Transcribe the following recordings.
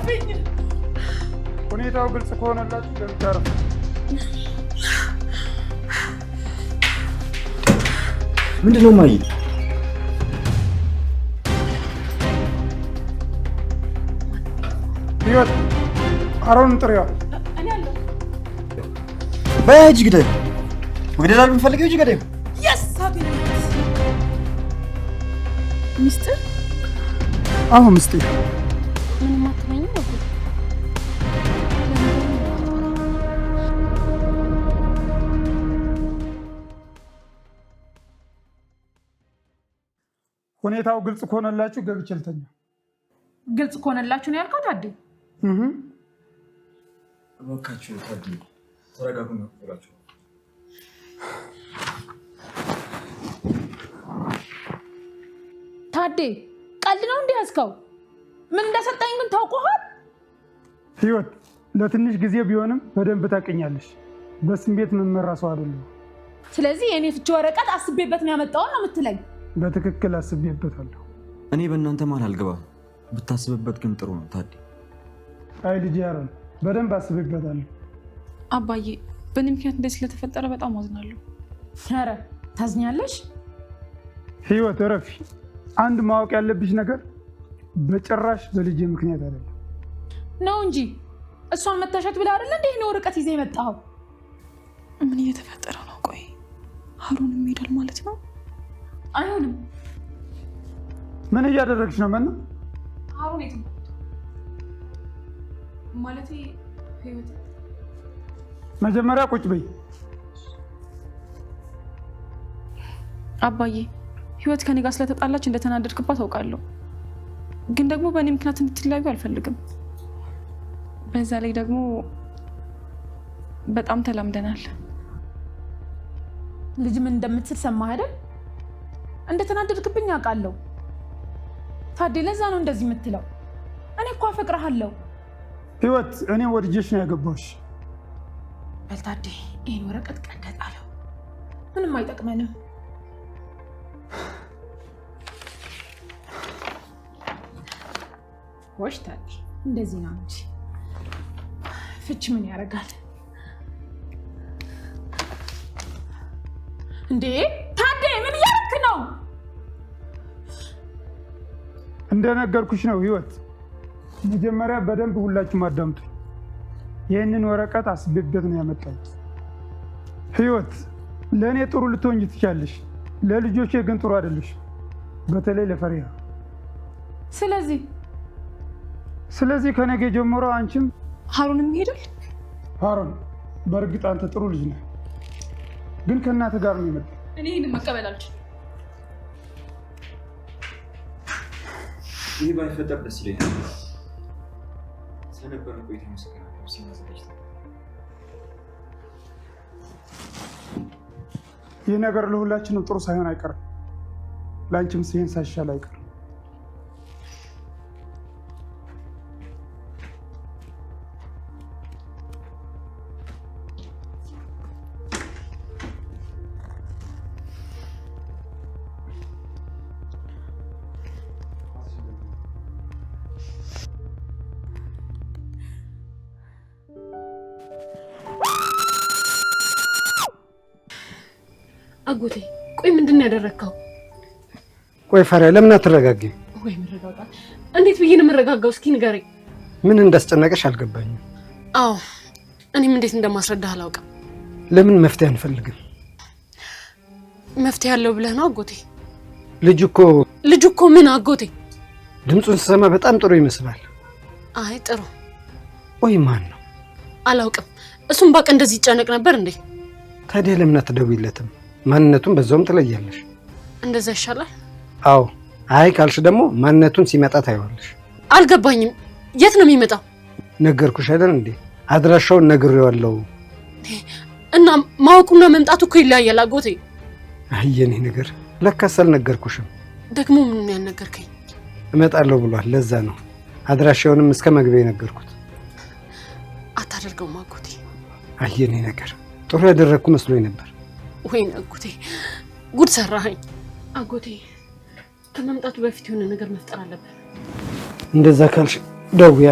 ረፍኝ። ሁኔታው ግልጽ ከሆነላችሁ ገብቻለሁ። ምንድነው ማይ? ህይወት አሮን ጥሪዋ። እኔ አለሁ። በእጅ ግደል። ወግደላል የምፈልገው እጅ ገደል። የስ አገኘሁት። ሚስጥር? አዎ ሚስጥር። ምንም አትለኝም ነበር። ሁኔታው ግልጽ ከሆነላችሁ ገብቼ ልተኛ። ግልጽ ከሆነላችሁ ነው ያልከው ታዴ? እባካችሁ ታዴ ተረጋጉ ነው ብላችሁ። ታዴ ቀልድ ነው እንዴ ያዝከው? ምን እንደሰጠኝ ግን ታውቀዋል? ህይወት ለትንሽ ጊዜ ቢሆንም በደንብ ታውቂኛለሽ። በስሜት መመራ ሰው አይደለም። ስለዚህ የኔ ፍቺ ወረቀት አስቤበት ነው ያመጣው ነው የምትለኝ? በትክክል አስቤበታለሁ። እኔ በእናንተ መሀል አልገባም። ብታስብበት ግን ጥሩ ነው ታዴ። አይ ልጅ ያረን በደንብ አስቤበታለሁ። አባዬ በእኔ ምክንያት እንደዚህ ስለተፈጠረ በጣም አዝናለሁ። ኧረ ታዝኛለሽ? ህይወት እረፊ። አንድ ማወቅ ያለብሽ ነገር በጭራሽ በልጄ ምክንያት አይደለም ነው እንጂ እሷን መታሸት ብለህ አይደል እንዴ ነው ወረቀት ይዘህ የመጣኸው? ምን እየተፈጠረ ነው? ቆይ ሀሩን የሚሄዳል ማለት ነው? አይሆንም። ምን እያደረግሽ ነው? ምን ሀሩን የት ነው ማለት? ህይወት መጀመሪያ ቁጭ በይ። አባዬ ህይወት ከኔ ጋር ስለተጣላች እንደተናደድክባት አውቃለሁ፣ ግን ደግሞ በእኔ ምክንያት እንድትለያዩ አልፈልግም። በዛ ላይ ደግሞ በጣም ተላምደናል። ልጅ ምን እንደምትል ሰማህ አይደል? እንደተናደድክብኝ አውቃለሁ ታዴ። ለዛ ነው እንደዚህ የምትለው። እኔ እኮ አፈቅርሃለሁ። ህይወት እኔ ወድጄሽ ነው ያገባሁሽ። በል ታዴ ይህን ወረቀት ቀደጣለሁ። ምንም አይጠቅመንም። ወሽ ታዴ እንደዚህ ነው እንጂ ፍች ምን ያደርጋል እንዴ? ታዴ ምን እያደረክ ነው? እንደነገርኩሽ ነው ህይወት። መጀመሪያ በደንብ ሁላችሁም አዳምጡ። ይህንን ወረቀት አስቤበት ነው ያመጣሁት። ህይወት ለእኔ ጥሩ ልትሆኝ ትችያለሽ፣ ለልጆቼ ግን ጥሩ አይደለሽ፣ በተለይ ለፈሪሃ። ስለዚህ ከነገ ጀምሮ አንቺም ሀሩንም ይሄዳል። ሀሩን በእርግጥ አንተ ጥሩ ልጅ ነህ፣ ግን ከእናትህ ጋር ነው የመጣው። እኔ ይህንን መቀበል አልችልም። ይህ ባይፈጠር ደስ ይለኛል። ስለነበረ ቆይታ መሰከራለሁ። ሲመዘገጅ ይህ ነገር ለሁላችንም ጥሩ ሳይሆን አይቀርም። ለአንቺም ሲሄን ሳይሻል አይቀርም። አጎቴ ቆይ ምንድን ነው ያደረከው? ቆይ ፈሪያ ለምን አትረጋጊም? ወይ መረጋጋት እንዴት ብዬ ነው የምረጋጋው? እስኪ ንገረኝ። ምን እንዳስጨነቀሽ አልገባኝም። አዎ እኔም እንዴት እንደማስረዳህ አላውቅም። ለምን መፍትሄ አንፈልግም? መፍትሄ ያለው ብለህ ነው አጎቴ? ልጅ እኮ ምን አጎቴ? ድምፁን ስሰማ በጣም ጥሩ ይመስላል። አይ ጥሩ። ወይ ማን ነው? አላውቅም። እሱም ባቅ እንደዚህ ይጨነቅ ነበር እንዴ? ታዲያ ለምን አትደውይለትም? ማንነቱን በዛውም ትለያለሽ። እንደዛ ይሻላል። አዎ። አይ ካልሽ ደግሞ ማንነቱን ሲመጣ ታይዋለሽ። አልገባኝም። የት ነው የሚመጣው? ነገርኩሽ አይደል እንዴ? አድራሻውን ነግሬዋለሁ። እና ማወቁና መምጣቱ እኮ ይለያያል አጎቴ። አይ የኔ ነገር ለካስ አልነገርኩሽም። ደግሞ ምን ያልነገርከኝ? እመጣለሁ ብሏል። ለዛ ነው አድራሻውንም እስከ መግቢያ ነገርኩት። አታደርገውም አጎቴ። አይ የኔ ነገር ጥሩ ያደረግኩ መስሎኝ ነበር። ወይኔ አጎቴ ጉድ ሰራኸኝ። አጎቴ ከመምጣቱ በፊት የሆነ ነገር መፍጠር አለብን። እንደዛ ካልሽ ደውያ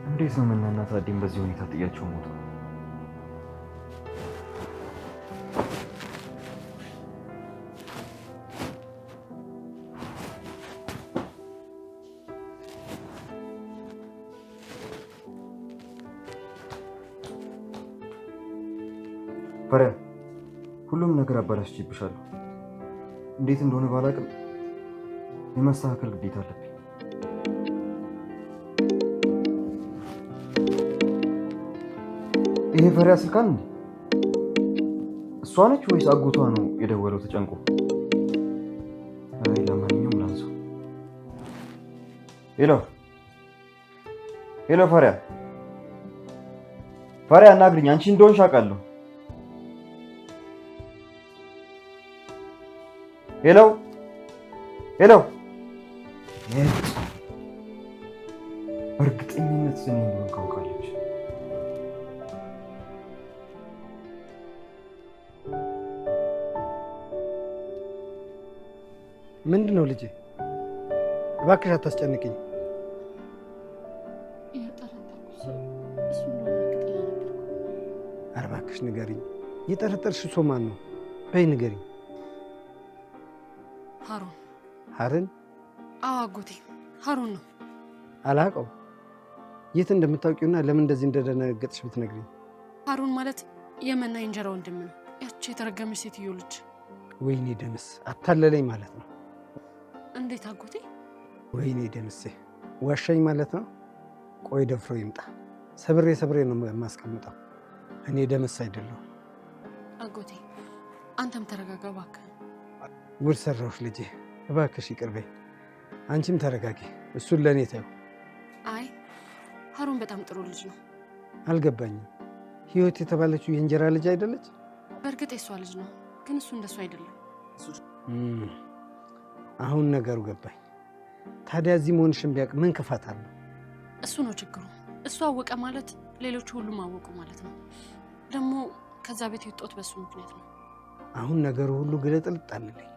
እንዴት ነው ምናና ታዲም በዚህ ሁኔታ ጥያቸው ሞቱ? ፈሪያ ሁሉም ነገር አበላሽቼብሻለሁ። እንዴት እንደሆነ ባላቅም የማስተካከል ግዴታ አለብኝ። ይሄ ፈሪያ ስልካን እንዴ? እሷ ነች ወይስ አጎቷ ነው የደወለው ተጨንቆ? አይ ለማንኛውም ላንሳው። ሄሎ ፈሪያ አናግሪኝ። አንቺ እንደሆንሽ አውቃለሁ። ሄሎ በእርግጠኝነት ስኔ እንደሆን ካውቃለች። ምንድን ነው ልጄ? እባክሽ አታስጨንቅኝ። ኧረ እባክሽ ንገሪኝ። የጠረጠርሽው ሰው ማን ነው? በይ ንገሪኝ። ሀሩን? አዎ አጎቴ ሀሩን ነው። አላውቀው። የት እንደምታውቂውና ለምን እንደዚህ እንደደነገጥሽ ብትነግሪኝ። ሀሩን ማለት የመና የእንጀራ ወንድም ነው። ያቺ የተረገመች ሴትዮ ልጅ። ወይኔ ደምስ አታለለኝ ማለት ነው። እንዴት አጎቴ? ወይኔ ደምሴ ዋሻኝ ማለት ነው። ቆይ ደፍሮ ይምጣ። ሰብሬ ነው የማስቀምጠው። እኔ ደምስ አይደለሁም። አጎቴ አንተም ተረጋጋ እባክህ። ጉድ ሰራሁሽ ልጄ፣ እባክሽ ይቅር በይ። አንቺም ተረጋጊ። እሱን ለእኔ ተይው። አይ ሀሩን በጣም ጥሩ ልጅ ነው። አልገባኝም። ህይወት የተባለችው የእንጀራ ልጅ አይደለች? በእርግጥ የሷ ልጅ ነው፣ ግን እሱ እንደሱ አይደለም። አሁን ነገሩ ገባኝ። ታዲያ እዚህ መሆንሽን ቢያውቅ ምን ክፋት አለው? እሱ ነው ችግሩ። እሱ አወቀ ማለት ሌሎቹ ሁሉም አወቁ ማለት ነው። ደግሞ ከዛ ቤት የወጣሁት በሱ ምክንያት ነው። አሁን ነገሩ ሁሉ ግልጥልጥ አለልኝ።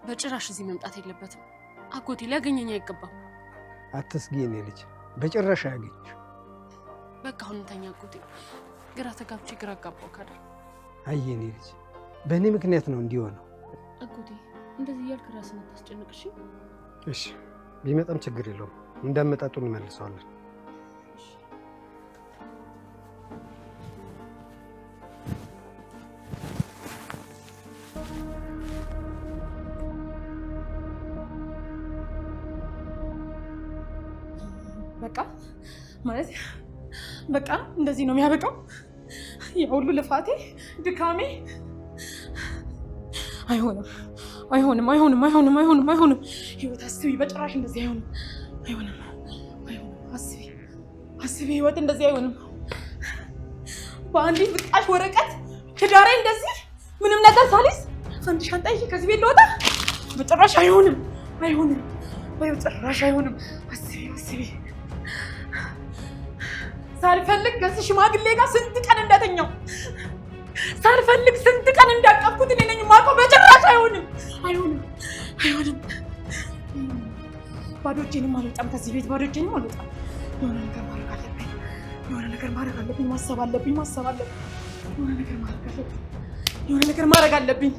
በጭራሽ እዚህ መምጣት የለበትም አጎቴ። ሊያገኘኝ አይገባም። አትስጊ የኔ ልጅ፣ በጭራሽ አያገኝሽ። በቃ አሁን እንተኛ አጎቴ። ግራ ተጋብቼ ግራ አጋባው ካለ። አይ የኔ ልጅ፣ በእኔ ምክንያት ነው እንዲሆነው። አጎቴ እንደዚህ እያልክ ራስን አታስጨንቅ እሺ? እሺ፣ ቢመጣም ችግር የለውም። እንዳመጣጡ እንመልሰዋለን። በቃ ማለት በቃ እንደዚህ ነው የሚያበቃው? የሁሉ ልፋቴ ድካሜ? አይሆንም። ህይወት አስቢ፣ በጭራሽ እንደዚህ አይሆንም። አስቢ ህይወት፣ እንደዚህ አይሆንም። በአንዲት ብጣሽ ወረቀት ትዳሬ እንደዚህ ምንም ነገር ሳልይዝ ፈንድሻን ጠይቄ ከዚህ ቤት ልወጣ? በጭራሽ አይሆንም። በጭራሽ አይሆንም። አስቢ ሳልፈልግ ከዚህ ሽማግሌ ጋር ስንት ቀን እንደተኛው፣ ሳልፈልግ ስንት ቀን እንዳቀፍኩት እኔ ነኝ የማውቀው። በጭራሽ አይሆንም። ባዶ እጄንም አልወጣም ከዚህ ቤት፣ ባዶ እጄንም አልወጣም። የሆነ ነገር ማድረግ አለብኝ። ማሰብ አለብኝ። የሆነ ነገር ማድረግ አለብኝ።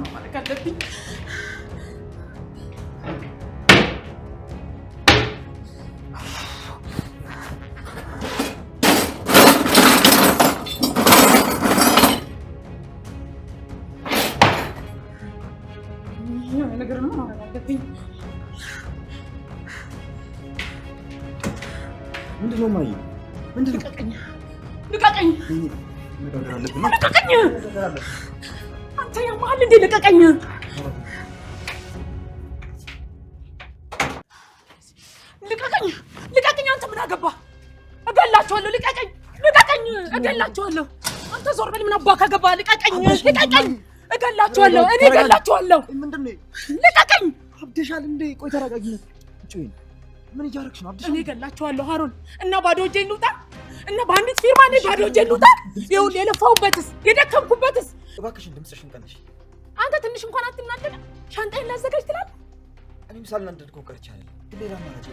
ማድረግ አለብኝ። ምንድነው ማይ? ልቀቀኝ! አንተ ያማል እንዴ? ልቀቀኝ! አንተ ምን አገባ? እገላቸዋለሁ! ልቀቀኝ! እገላቸዋለሁ! አንተ ዞር በል! ምን አባካ ገባ? ልቀቀኝ! እገላቸዋለሁ! እኔ እገላቸዋለሁ! ልቀቀኝ! አብደሻል እንዴ? ቆይ ተረጋጊነት። ጩይ ምን እያደረግሽ ነው? አብደሻል። እኔ እገላቸዋለሁ ሀሩን እና ባዶ እጄን ልውጣ እና በአንዲት ፊርማ እኔ ባዶ እጄን ልውጣ? ይኸውልህ የለፋሁበትስ የደከምኩበትስ። እባክሽን ድምፅሽን ቀንሽ። አንተ ትንሽ እንኳን አትናደድ? ሻንጣዬን ላዘጋጅ ትላለህ? እኔም ሳልናደድ እኮ ቀርቼ አይደለም፣ ግን ሌላ አማራጭ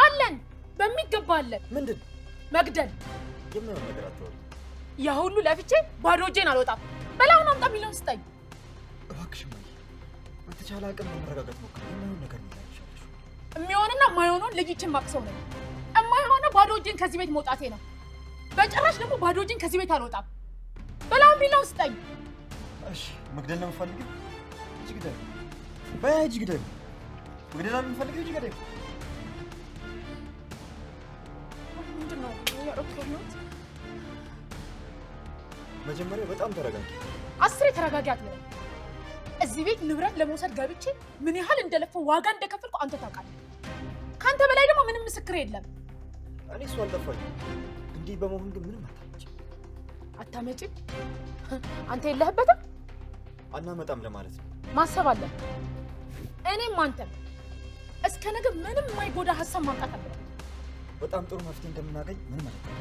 አለን፣ በሚገባ አለን። ምንድን? መግደል። የማይሆን ነገር አትወሪ። ያ ሁሉ ለፍቼ ባዶ እጄን አልወጣም። በላሁን አምጣ የሚለውን ስጠኝ እባክሽን። በተቻለ አቅም ለመረጋጋት ሞክሪ። የማይሆን ነገር ነው ያልሻለሽ። የሚሆንና የማይሆነውን ለይችን ማቅሰው ነው። የማይሆነው ባዶ እጄን ከዚህ ቤት መውጣቴ ነው። በጭራሽ ደግሞ ባዶ እጄን ከዚህ ቤት አልወጣም። በላሁን የሚለውን ስጠኝ። እሺ መግደል ነው የምፈልገው? እጅ ግደል። በይ እጅ ግደል። መግደል ነው የምፈልገው? እጅ ግደል። ምንድን ነው ያረከሩት? መጀመሪያ በጣም ተረጋጊ። 10 ተረጋጊ አትበለኝ። እዚህ ቤት ንብረት ለመውሰድ ገብቼ ምን ያህል እንደለፈው ዋጋ እንደከፈልኩ አንተ ታውቃለህ። ካንተ በላይ ደግሞ ምንም ምስክር የለም። እኔ እሱ አልጠፋኝም። እንዲህ በመሆን ግን ምንም አታመጭም። አንተ የለህበትም። አናመጣም ለማለት ነው። ማሰብ አለ። እኔም አንተም እስከ ነገ ምንም የማይጎዳ ሀሳብ ማምጣት አለብን። በጣም ጥሩ መፍትሄ እንደምናገኝ ምን ማለት ነው?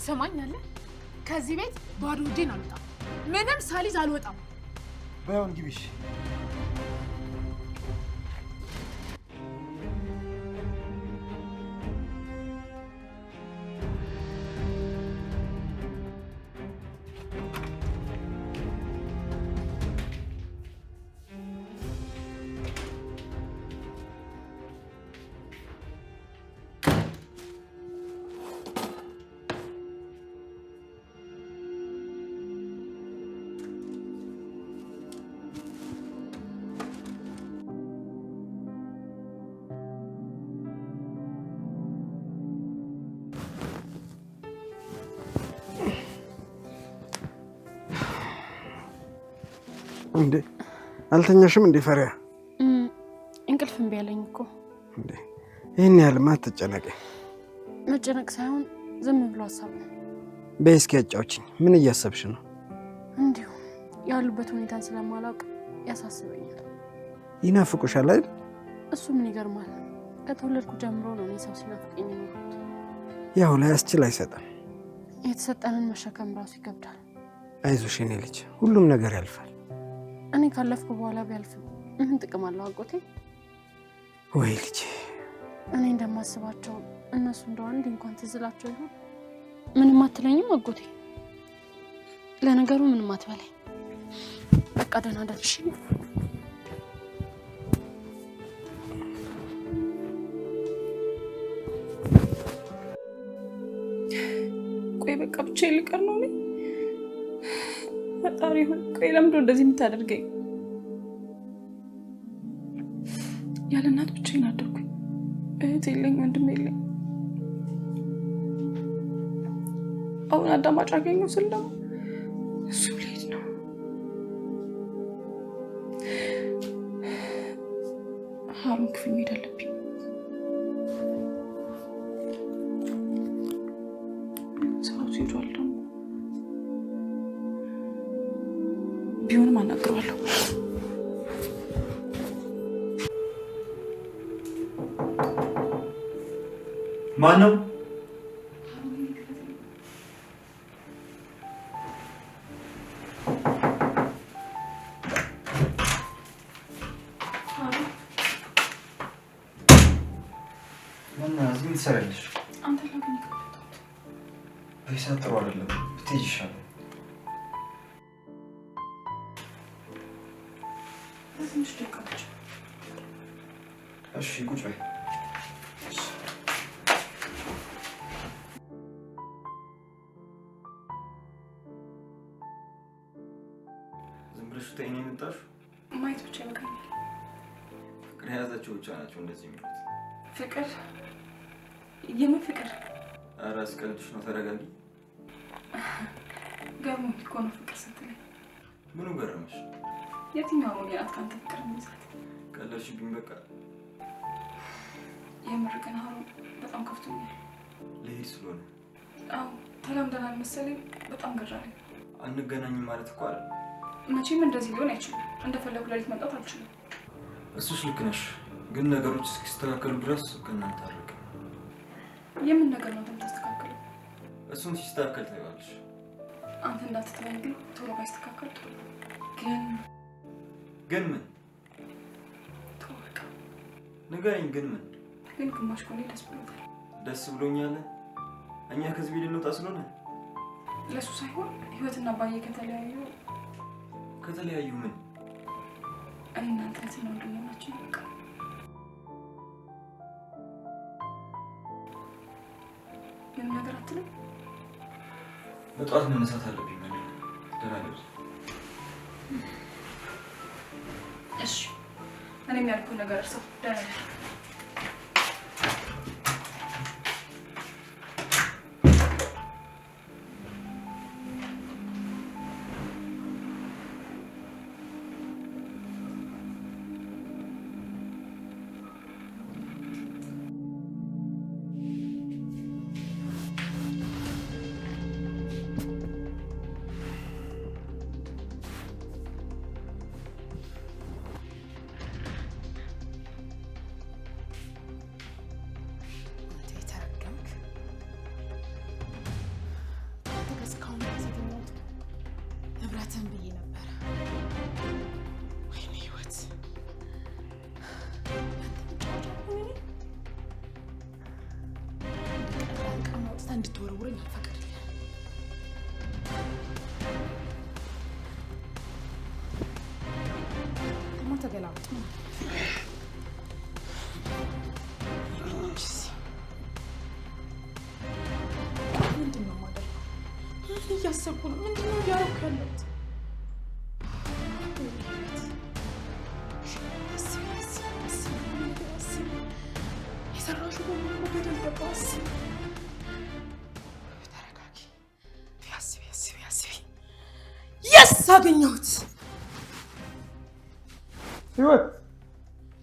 ሰማኛለህ? ከዚህ ቤት ባዶ እጄን አልወጣም። ምንም ሳሊዝ አልወጣም። ባይሆን ግቢሽ። እንዴ አልተኛሽም እንዴ? ፈሪያ እንቅልፍ እምቢ አለኝ እኮ። እንዴ ይሄን ያህልማ አትጨነቂ። መጨነቅ ሳይሆን ዝም ብሎ ሀሳብ ነው። በይ እስኪ አጫውችኝ። ምን እያሰብሽ ነው? እንዲሁ ያሉበት ሁኔታን ስለማላውቅ ያሳስበኛል። ይናፍቁሻል አይደል? እሱ ምን ይገርማል። ከተወለድኩ ጀምሮ ነው እኔ ሰው ሲናፍቀኝ የኖርኩት። ያው ላያስችል አይሰጥም። የተሰጠንን መሸከም ራሱ ይከብዳል። አይዞሽ የኔ ልጅ፣ ሁሉም ነገር ያልፋል። እኔ ካለፍኩ በኋላ ቢያልፍም ምን ጥቅም አለው አጎቴ? ወይ ልጅ፣ እኔ እንደማስባቸው እነሱ እንደው አንድ እንኳን ትዝላቸው ይሆን? ምንም አትለኝም አጎቴ? ለነገሩ ምንም አትበለኝ። በቃ ደህና ደርሽ። ቆይ በቃ ብቻዬን ልቀር ነው እኔ? ፈጣሪ ሆይ ቆይ ለምንድን ነው እንደዚህ የምታደርገኝ? ያለ እናት ብቻዬን አደርኩኝ። እህት የለኝ፣ ወንድም የለኝ። አሁን አዳማጭ አገኘሁ ስል ደግሞ እሱም ልሄድ ነው። ሀሩን ክፍል መሄድ አለብኝ። ሰው ሲሄዷል ደግሞ ቢሆንም አናግረዋለሁ። ማን ነው? እዚህ ምን ትሰሪያለሽ? አንተ ላገኝ ከመጣሁት በይሳ ጥሩ አይደለም፣ ብትሄጂ ይሻላል። ትንሽ ደቂቃ ብቻ። እሺ ቁጭ በይ። ዝም ብለሽ ተይኝ ነው የመጣሽው? ማየት ብቻ ይበቃኛል። ፍቅር የያዛቸው ብቻ ናቸው እንደዚህ የሚሉት። ፍቅር? የምን ፍቅር? ኧረ አስቀልድሽ ነው፣ ተረጋጊ። ገርሞኝ እኮ ነው ፍቅር ስትለኝ። ምኑ ገረመሽ? የትኛው ነው ያት ካንተ ፍቅር የሚይዛት? ቀለድሽብኝ በቃ። የምር ግን ሀሩን በጣም ከፍቶኛል። ልሄድ ስለሆነ። አዎ ተላምደናል መሰለኝ። በጣም ገራለኝ። አንገናኝም ማለት እኮ አይደል? መቼም እንደዚህ ሊሆን አይችልም። እንደፈለጉ ሌሊት መምጣት አልችልም። እሱስ ልክ ነሽ፣ ግን ነገሮች እስኪስተካከሉ ድረስ ከእናንተ አርቅ። የምን ነገር ነው የምታስተካክለው? እሱን ሲስተካከል ታይዋለሽ። አንተ እንዳትተወኝ ግን ቶሎ ባይስተካከል ጥሩ ነው። ግን ምን? ተው በቃ ንገረኝ። ግን ምን? ግን ግማሽ ኮኔ ደስ ብሎታል። ደስ ብሎኛል። እኛ ከዚህ ቤት ልንወጣ ስለሆነ ለሱ ሳይሆን ህይወትና ባየ ከተለያዩ ምን? እኔ እናንተ እንትን ነው እንደሆናችን በቃ ምንም ነገር አትልም። በጠዋት መነሳት አለብኝ። ደህና ልብስ። እሺ እኔም ያልኩህ ነገር እርሰው። ደህና ነኝ። ንብረትን ብዬ ነበረ። ወይኔ ህይወት ቀን አውጥታ እንድትወረውረኝ አልፈቀድልኝ። ደግሞ ተገላብጥ ነው። ምንድን ነው የማደርገው? እያሰብኩ ነው። ምንድን ነው እያደረኩ ያለሁት? የሰራሽው በሙሉ በገደል ገባ። አስቢ፣ ተረጋጊ፣ አስቢ። የስ አገኘሁት። ህይወት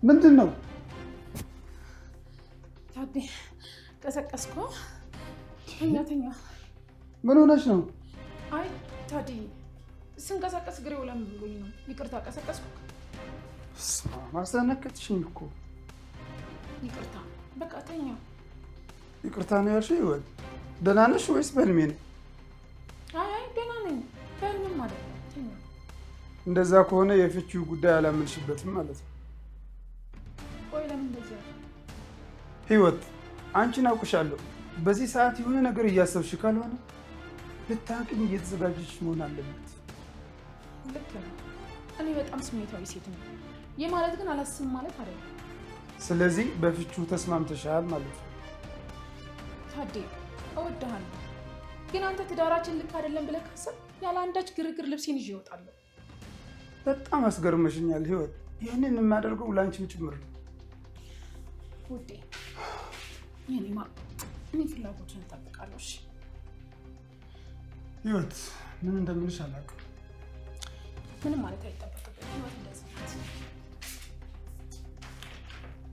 ምንድን ነው? ታዴ ቀሰቀስኩ። ተኛ። ምን ሆነች ነው? አይ ታዲ ስንቀሳቀስ ግሬ ለምን ብሎኝ ነው። ይቅርታ ቀሰቀስኩ። ማስደነገጥሽኝ እኮ። ይቅርታ በቃ ተኛ። ይቅርታ ነው ያልሽኝ? ህይወት ደህና ነሽ ወይስ በህልሜ ነው? አይ ደህና ነኝ። በህልምም ማለት ነው። ተኛ። እንደዛ ከሆነ የፍቺው ጉዳይ አላመንሽበትም ማለት ነው። ቆይ ለምን እንደዚህ ያለ? ህይወት አንቺን አውቅሻለሁ። በዚህ ሰዓት የሆነ ነገር እያሰብሽ ካልሆነ ልታውቂኝ እየተዘጋጀች መሆን አለበት። ልክ ነው። እኔ በጣም ስሜታዊ ሴት ነኝ። ይህ ማለት ግን አላስብም ማለት አይደለም። ስለዚህ በፍቺው ተስማምተሻል ማለት ነው። ታዴ እወድሃለሁ፣ ግን አንተ ትዳራችን ልክ አይደለም ብለህ ካሰብ ያለ አንዳች ግርግር ልብሴን ይዤ እወጣለሁ። በጣም አስገርመሽኛል ህይወት። ይህንን የማደርገው ላንቺም ጭምር ነው ውዴ። እኔ ፍላጎትን እጠብቃለሁ። እሺ ህይወት፣ ምን እንደምልሽ አላውቅም። ምንም ማለት አይጠበቅብኝ። ህይወት እንደዚህ ናት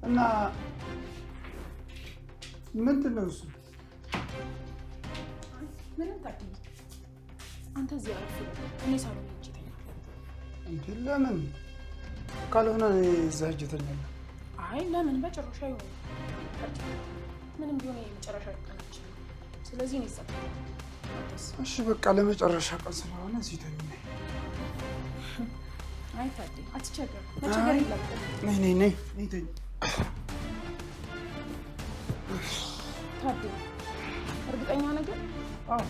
እና ምንድን ነው እሱ? ምንም ታድያ አንተ እዚህ አረፍ እኔ ሳሎን ሂጅ እተኛለሁ። እንዴ ለምን? ካልሆነ እኔ እዛ ሂጅ እተኛለሁ። አይ ለምን? በጭራሽ አይሆንም። ምንም ቢሆን የመጨረሻ ቀናችን ነው። ስለዚህ እኔ እዛ እሺ በቃ ለመጨረሻ ቀን ስለሆነ እዚህ ተኝ። አይ ታዲያ አትቸገር። መቸገር የለብህም። ነይ ተኝ። ታዲያ እርግጠኛ ነገር? አዎ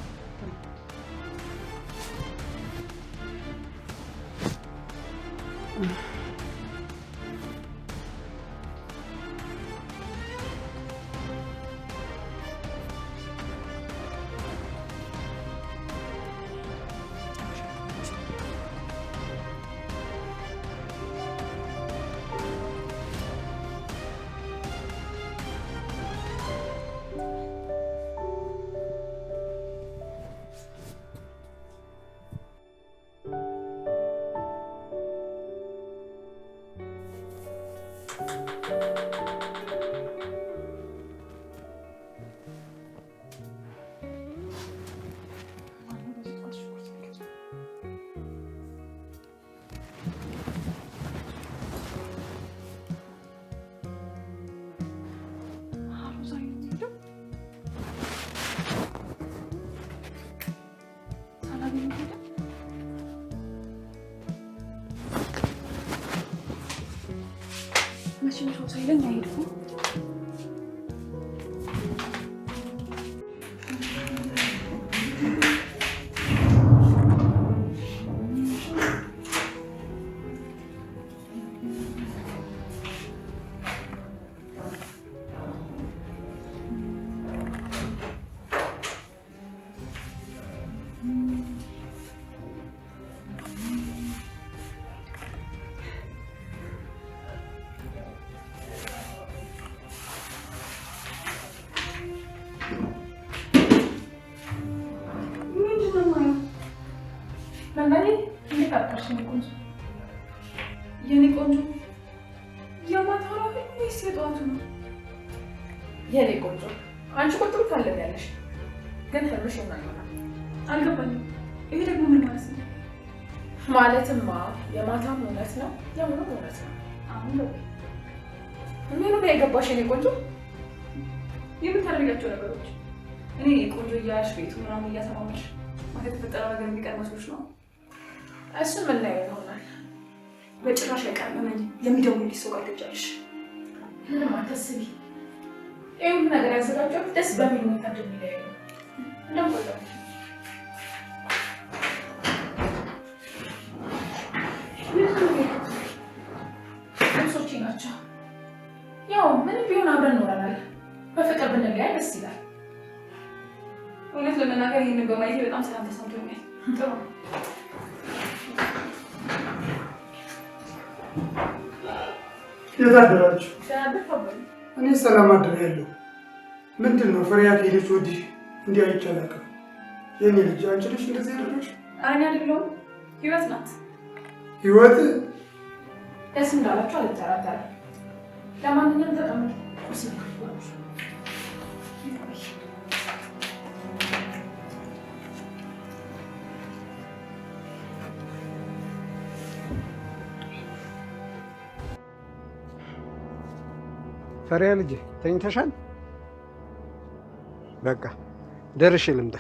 መቼም ሰው ሳይለኝ አይሄድም። የኔ ቆንጆ የማታ ነው ወይስ የጠዋቱ ነው? የኔ ቆንጆ አንቺ ቁጥሩ ታለኛለሽ፣ ግን ህልምሽ ይሆናል። አልገባኝም። ይሄ ደግሞ ምን ማለት ነው? ማለትማ የማታም እውነት ነው የምኑም እውነት ነው። አሁን ነው ምኑ ነው የገባሽ? የኔ ቆንጆ የምታደርጋቸው ነገሮች እኔ ቆንጆ እያልሽ ቤቱ ምናምን እያሰማመሽ ማለት የተፈጠረው ነገር የሚቀር መስሎሽ ነው? እሱን ምናየው ይሆናል። በጭራሽ አይቀርም። የሚደውልልሽ ሰው ጋር ትሄጃለሽ። ምንም አታስቢ። ይሄ ሁሉ ነገር ያዘጋጀሁት ደስ በሚል ሁኔታ እንደሚለያዩ ነው። እንደምቆጣው ልብሶቼ ናቸው። ያው ምንም ቢሆን አብረን እኖረናል። በፍቅር ብንለያይ ደስ ይላል። እውነት ለመናገር ይህንን በማየቴ በጣም ሰላም ተሰምቶኛል። ጥሩ ነው። የት አደራችሁ? እኔ ሰላም አድሬያለሁ። ምንድን ነው ፍሬያ ከሄደች ወዲህ እንዲህ አይቼ አላውቅም። የኔ ልጅ አንቺ ነሽ እንደዚህ ያደረግሽ? እኔ አይደለሁም፣ ህይወት ናት። ህይወት ደስ እንዳላችሁ አልጠራጠርም። ለማንኛውም ተቀመጡ። ፈሪያ ልጄ ተኝተሻል? በቃ ደርሼ ልምጣ።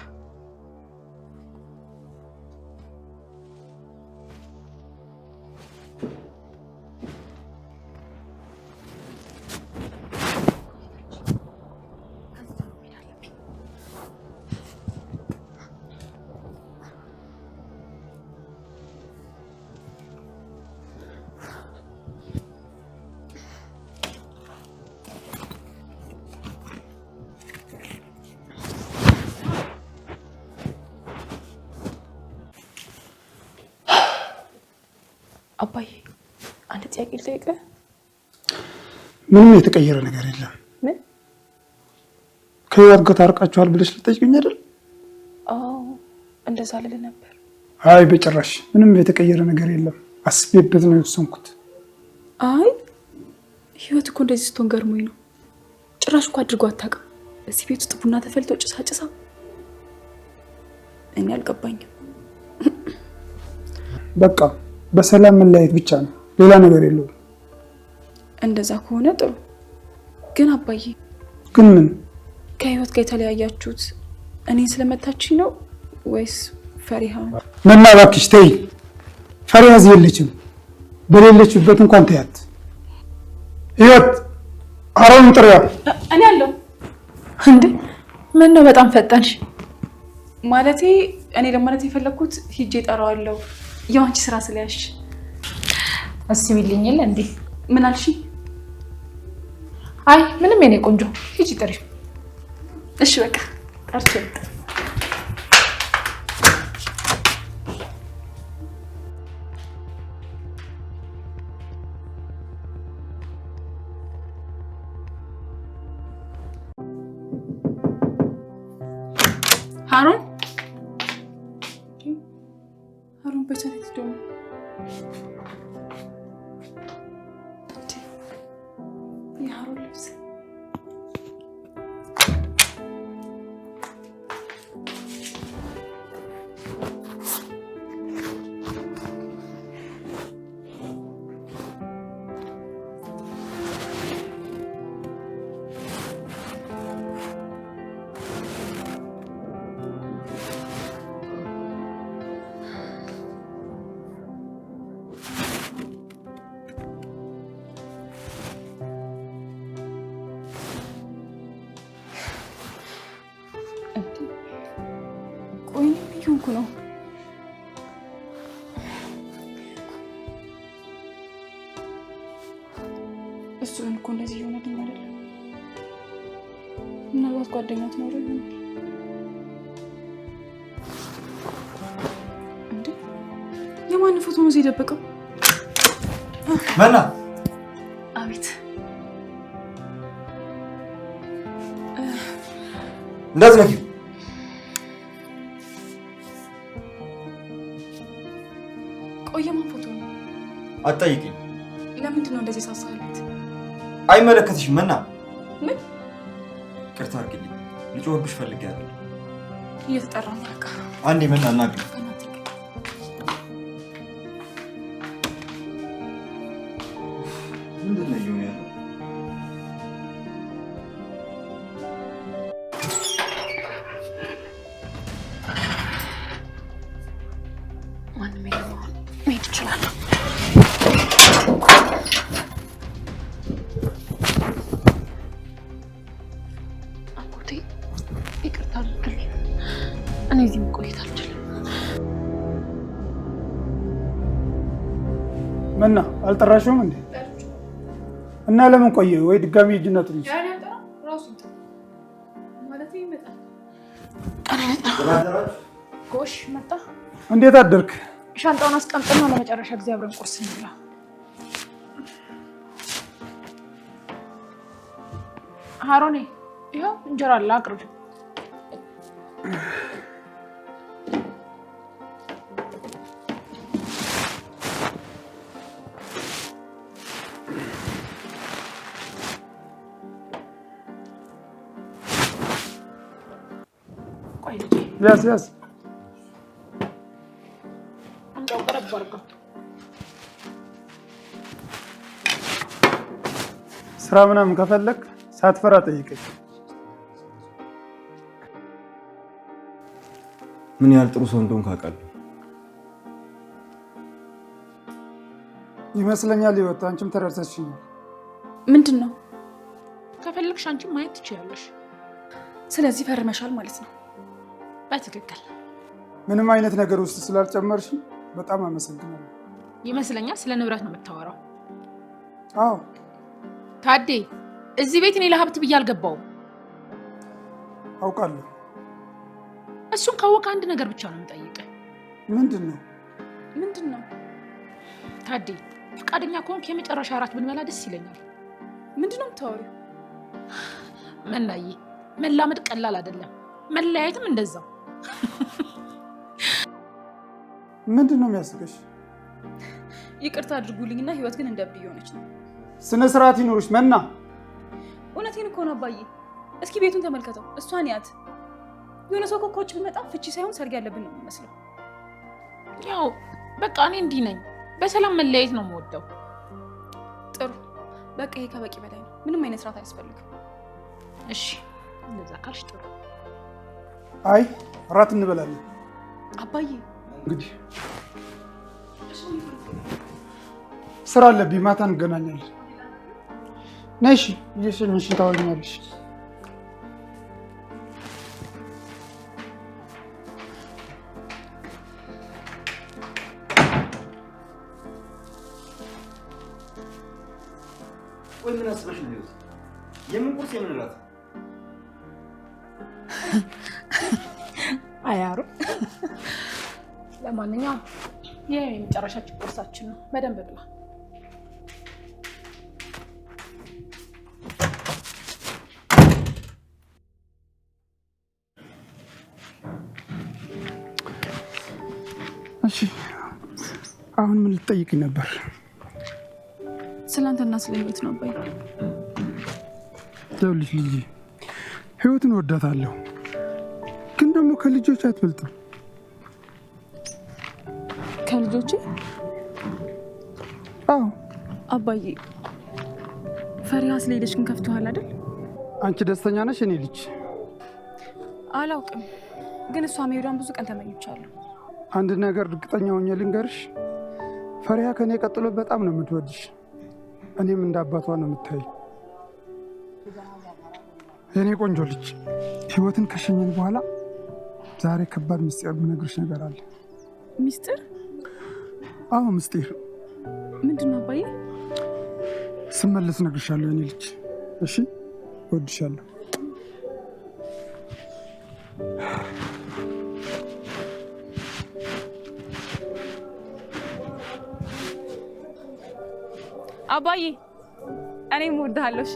አባዬ አንድ ጥያቄ ልጠይቅህ። ምንም የተቀየረ ነገር የለም። ምን? ከህይወት ጋር ታርቃችኋል ብለሽ ልጠይቅኝ አይደል? አዎ እንደዛ ልልህ ነበር። አይ በጭራሽ ምንም የተቀየረ ነገር የለም። አስቤበት ነው የወሰንኩት። አይ ህይወት እኮ እንደዚህ ስትሆን ገርሞኝ ነው። ጭራሽ እኮ አድርጎ አታውቅም። እዚህ ቤት ውስጥ ቡና ተፈልቶ ጭሳ እኔ አልገባኝም። በቃ በሰላም መለያየት ብቻ ነው፣ ሌላ ነገር የለውም። እንደዛ ከሆነ ጥሩ። ግን አባዬ ግን ምን? ከህይወት ጋር የተለያያችሁት እኔን ስለመታችኝ ነው ወይስ ፈሪሃ? መና እባክሽ ተይ። ፈሪሃ እዚህ የለችም። በሌለችበት እንኳን ተያት። ህይወት አሮን ጥሪያ። እኔ አለው እንዴ? ምን ነው በጣም ፈጠንሽ? ማለቴ እኔ ለማለት የፈለኩት ሂጄ እጠራዋለሁ የአንቺ ስራ ስለያሽ። አስቢልኝ የለ እንዴ? ምን አልሽ? አይ ምንም የኔ ቆንጆ ሂጂ ጥሪው። እሺ በቃ ጠርቼ ሃሩን በቻለት ደሞ የሃሩን ልብስ እየሆንኩ ነው? እሱ ግን እኮ እንደዚህ እየሆነልኝ አይደለም። ምናልባት ጓደኛ ትኖረው ይሆናል። እንዴ የማን ፎቶ ነው እዚህ የደበቀው? መና! አቤት። እንዳትነኪው። ቆይ የማን ፎቶ ነው? አትጠይቂኝ። ለምንድን ነው እንደዚህ ሳሳለት? አይመለከትሽም መና። ምን? ይቅርታ አድርግልኝ። ልጮህብሽ ፈልጌ አይደለም። እየተጠራ ነው በቃ። አንዴ መና እናግኝ። ምንድን ነው እየሆነ ያለው? ማንም የለም። አሁን መሄድ እችላለሁ። አጎቴ ይቅርታ አድርግልኝ። እኔ እዚህ መቆየት አልችልም። መና አልጠራሽውም እንዴ? እና ለምን ቆየ? ወይ ድጋሚ ሂጂና ጥሪሽ። ጎሽ መጣ። እንዴት አደርክ? ሻንጣውን አስቀምጥና ለመጨረሻ ጊዜ አብረን ቁርስ እንብላ። ሀሮኔ ይኸው እንጀራ አለ አቅርብ። ቆይ ልጄ ያዝ ያዝ። እንደው ቀረብ አድርገው። ስራ ምናምን ከፈለክ ሳትፈራ ጠይቀኝ። ምን ያህል ጥሩ ሰው እንደሆንክ አውቃለሁ። ይመስለኛል ህይወት፣ አንቺም ተረድተሽኛል። ምንድን ነው? ከፈለግሽ አንቺም ማየት ትችያለሽ። ስለዚህ ፈርመሻል ማለት ነው? በትክክል ምንም አይነት ነገር ውስጥ ስላልጨመርሽ በጣም አመሰግናለሁ። ይመስለኛል ስለ ንብረት ነው የምታወራው። አዎ ታዴ፣ እዚህ ቤት እኔ ለሀብት ብዬ አልገባውም። አውቃለሁ። እሱን ካወቀ አንድ ነገር ብቻ ነው የምጠይቅህ። ምንድን ነው? ምንድን ነው ታዴ? ፈቃደኛ ከሆንክ የመጨረሻ እራት ብንበላ ደስ ይለኛል። ምንድን ነው የምታወሪው? መናዬ፣ መላመድ ቀላል አይደለም፣ መለያየትም እንደዛው። ምንድን ነው የሚያስቀሽ? ይቅርታ አድርጉልኝና ህይወት ግን እንደ እብድ እየሆነች ነው። ስነ ስርዓት ይኖርሽ መና። እውነቴን እኮ ነው አባዬ። እስኪ ቤቱን ተመልከተው፣ እሷን ያት። የሆነ ሰው እኮ ከውጭ ቢመጣ ፍቺ ሳይሆን ሰርግ ያለብን ነው የሚመስለው። ያው በቃ እኔ እንዲህ ነኝ። በሰላም መለያየት ነው የምወደው። ጥሩ፣ በቃ ይሄ ከበቂ በላይ ነው። ምንም አይነት ስርዓት አያስፈልግም። እሺ እንደዛ ካልሽ ጥሩ። አይ እራት እንበላለን አባዬ። እንግዲህ ስራ አለብኝ፣ ማታ እንገናኛለን። ነይ እሺ፣ እየሸኘሽ ታወኛለሽ። ቆይ ምን አስበሽ ነው ህይወት? የምን ቁርስ የምን እራት? አያሩ። ለማንኛውም ይሄ የመጨረሻችን ቁርሳችን ነው። በደንብ ብላ። እሺ አሁን ምን ልትጠይቅኝ ነበር? ስላንተና ስለ ህይወት ነው አባዬ። ይኸውልሽ ልጄ፣ ህይወትን ወዳታለሁ፣ ግን ደግሞ ከልጆች አትበልጥም። ከልጆቼ? አዎ አባዬ። ፈሪሃ ስለሄደች ግን ከፍቶሃል አይደል? አንቺ ደስተኛ ነሽ? እኔ ልጅ አላውቅም፣ ግን እሷ መሄዷን ብዙ ቀን ተመኝቻለሁ። አንድ ነገር እርግጠኛ ሆኜ ልንገርሽ፣ ፈሪሃ ከኔ ቀጥሎ በጣም ነው የምትወድሽ። እኔም እንደ አባቷ ነው የምታይ። የኔ ቆንጆ ልጅ፣ ህይወትን ከሸኘን በኋላ ዛሬ ከባድ ምስጢር የምነግርሽ ነገር አለ። ሚስጥር? አዎ ምስጢር። ምንድን ነው አባዬ? ስመለስ እነግርሻለሁ የኔ ልጅ። እሺ እወድሻለሁ። አባዬ እኔም እወድሃለሁ። እሺ